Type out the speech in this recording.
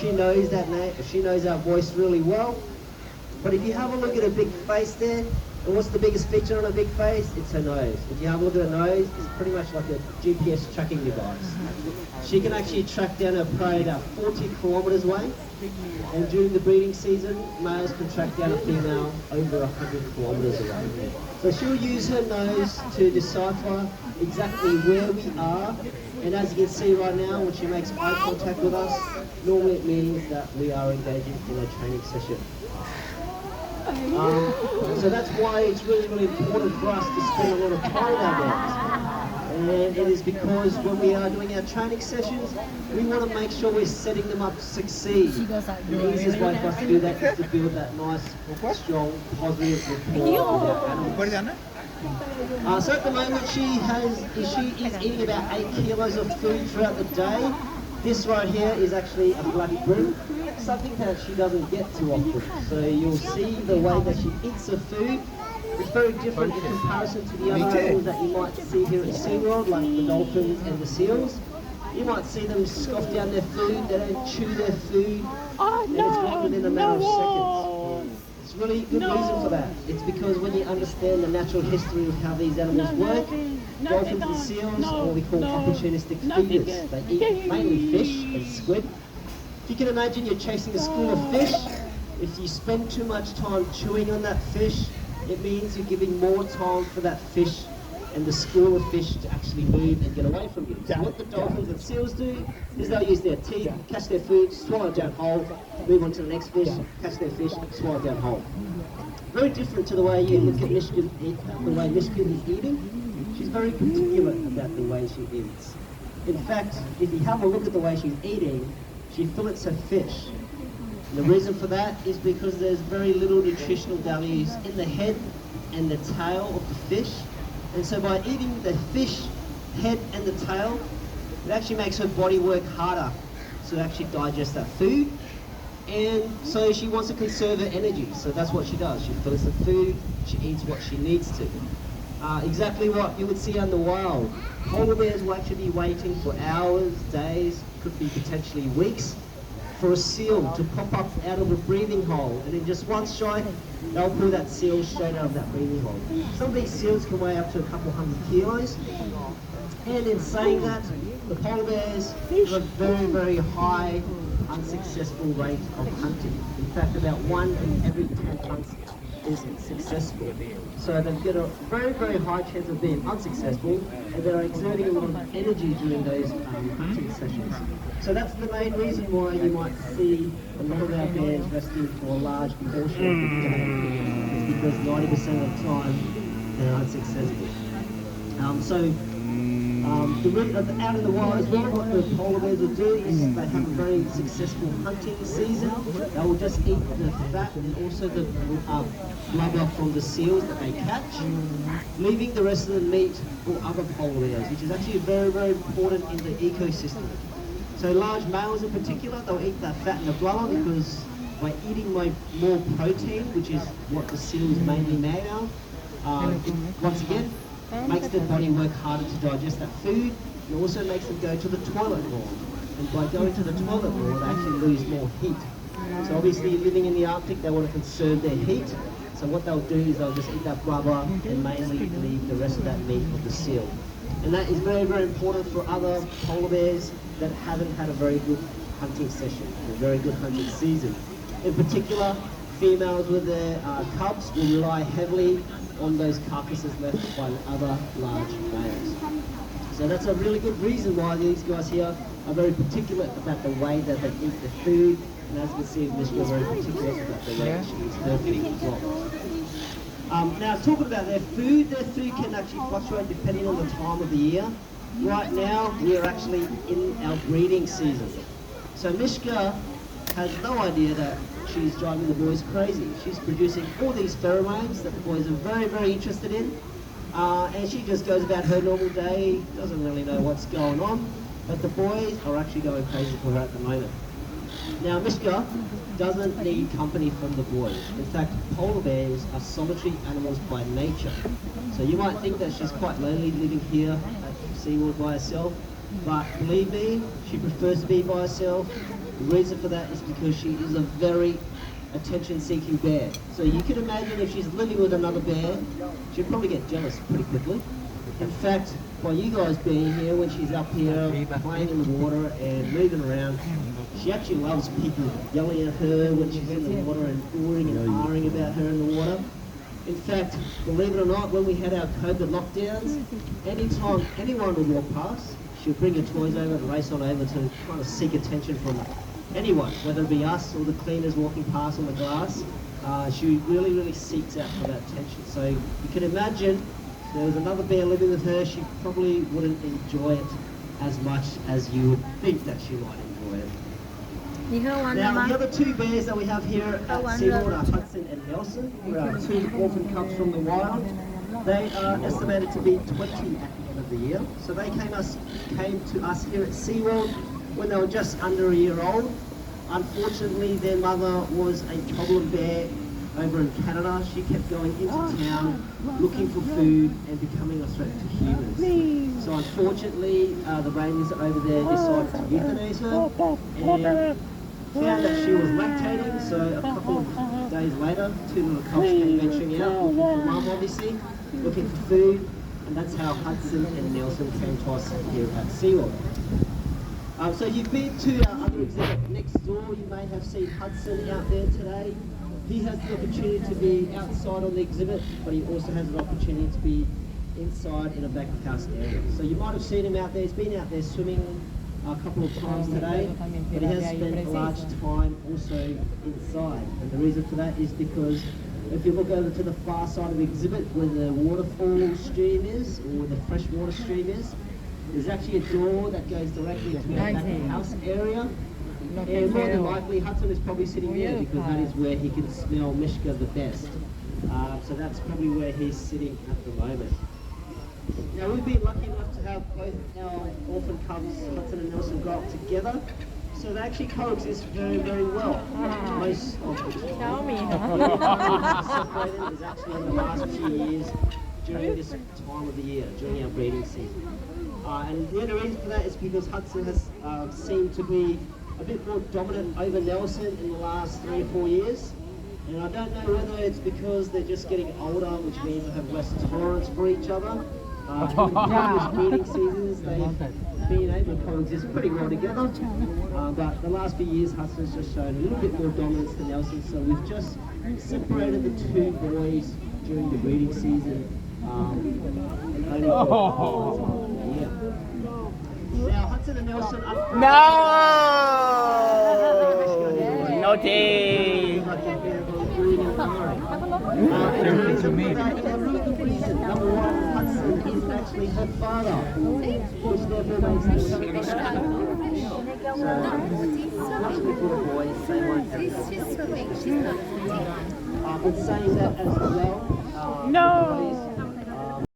She knows that name. She knows our voice really well. But if you have a look at her big face there, and what's the biggest feature on her big face? It's her nose. If you have a look at her nose, it's pretty much like a GPS tracking device. She can actually track down her prey about 40 kilometers away. And during the breeding season, males can track down a female over 100 kilometers away. So she'll use her nose to decipher exactly where we are. And as you can see right now, when she makes eye contact with us, normally it means that we are engaging in a training session. So that's why it's really, really important for us to spend a lot of time with our dogs. And it is because when we are doing our training sessions, we want to make sure we're setting them up to succeed. The easiest way for us to do that is to build that nice, strong, positive rapport with our animals. So at the moment she is eating about 8 kilos of food throughout the day. This right here is actually a black brim, something that she doesn't get too often. So you'll see the way that she eats her food. It's very different in comparison to the other animals that you might see here at SeaWorld, like the dolphins and the seals. You might see them scoff down their food, they don't chew their food, and it's gone within a matter of seconds. It's really good reason for that. It's because when you understand the natural history of how these animals work, dolphins and seals are what we call opportunistic feeders. They eat mainly fish and squid. If you can imagine you're chasing a school of fish, if you spend too much time chewing on that fish, it means you're giving more time for that fish and the school of fish to actually move and get away from you. So what the dolphins and seals do is they'll use their teeth, catch their food, swallow it down whole, move on to the next fish, catch their fish, swallow it down whole. Very different to the way you look at Michigan, the way Michigan is eating. She's very particular about the way she eats. In fact, if you have a look at the way she's eating, she fillets her fish. And the reason for that is because there's very little nutritional values in the head and the tail of the fish. And so by eating the fish head and the tail, it actually makes her body work harder to actually digest that food. And so she wants to conserve her energy. So that's what she does. She fillets the food, she eats what she needs to. Exactly what you would see in the wild. Polar bears will actually be waiting for hours, days, could be potentially weeks, for a seal to pop up out of a breathing hole, and in just one strike, they'll pull that seal straight out of that breathing hole. Some of these seals can weigh up to a couple hundred kilos, and in saying that, the polar bears have a very, very high unsuccessful rate of hunting. In fact, about 1 in every 10 hunts is successful. So they've got a very, very high chance of being unsuccessful, and they're exerting a lot of energy during those hunting sessions. So that's the main reason why you might see a lot of our bears resting for a large portion of the day, is because 90% of the time they're unsuccessful. Out in the wild as well, what the polar bears will do is they have a very successful hunting season. They will just eat the fat and also the blubber from the seals that they catch, leaving the rest of the meat for other polar bears, which is actually very, very important in the ecosystem. So large males in particular, they'll eat that fat and the blubber because by eating more protein, which is what the seal is mainly made of, it, once again, makes their body work harder to digest that food. It also makes them go to the toilet more. And by going to the toilet more, they actually lose more heat. So obviously living in the Arctic, they want to conserve their heat. So what they'll do is they'll just eat that blubber and mainly leave the rest of that meat of the seal. And that is very, very important for other polar bears that haven't had a very good hunting session, a very good hunting season. In particular, females with their cubs will rely heavily on those carcasses left by other large males. So that's a really good reason why these guys here are very particular about the way that they eat the food, and as you can see, Mishka is very particular about the way that she eats her food as well. Now talking about their food can actually fluctuate depending on the time of the year. Right now, we are actually in our breeding season. So Mishka has no idea that she's driving the boys crazy. She's producing all these pheromones that the boys are very, very interested in. And she just goes about her normal day, doesn't really know what's going on, but the boys are actually going crazy for her at the moment. Now Mishka doesn't need company from the boys. In fact, polar bears are solitary animals by nature. So you might think that she's quite lonely living here at SeaWorld by herself, but believe me, she prefers to be by herself. The reason for that is because she is a very attention-seeking bear. So you can imagine if she's living with another bear, she'd probably get jealous pretty quickly. In fact, by you guys being here, when she's up here playing in the water and moving around, she actually loves people yelling at her when she's in the water and oohing and ahhing about her in the water. In fact, believe it or not, when we had our COVID lockdowns, anytime anyone would walk past, she would bring her toys over and race on over to kind of seek attention from anyone, whether it be us or the cleaners walking past on the glass. She really, really seeks out for that attention. So you can imagine if there was another bear living with her, she probably wouldn't enjoy it as much as you would think that she might enjoy it. Now, the other two bears that we have here at SeaWorld are Hudson and Nelson, who are two orphan cubs from the wild. They are estimated to be 20 at the end of the year. So they came to us here at SeaWorld when they were just under a year old. Unfortunately, their mother was a problem bear over in Canada. She kept going into town looking for food and becoming a threat to humans. So unfortunately, the rangers over there decided to euthanize her and found that she was lactating. So a couple of days later, two little cubs came venturing out, looking for mum obviously, looking for food, and that's how Hudson and Nelson came to us here at SeaWorld. So you've been to our other exhibit next door. You may have seen Hudson out there today. He has the opportunity to be outside on the exhibit, but he also has an opportunity to be inside in a back of house area. So you might have seen him out there. He's been out there swimming a couple of times today, but he has spent a large time also inside. And the reason for that is because if you look over to the far side of the exhibit where the waterfall stream is, or where the freshwater stream is, there's actually a door that goes directly to our back of house area. And more than likely, Hudson is probably sitting there because that is where he can smell Mishka the best. So that's probably where he's sitting at the moment. Now we've been lucky enough to have both our orphan cubs, Hudson and Nelson, grow up together. So they actually coexist very, very well. Most of the time. Separated is actually in the last few years during this time of the year, during our breeding season. And the other reason for that is because Hudson has seemed to be a bit more dominant over Nelson in the last 3 or 4 years. And I don't know whether it's because they're just getting older, which means they have less tolerance for each other. In previous breeding seasons, they've been able to coexist pretty well together. But the last few years, Hudson's just shown a little bit more dominance than Nelson. So we've just separated the two boys during the breeding season. Now, Hudson and Nelson... Naughty! Number one, Hudson is actually her father, which therefore makes the second But saying that as well,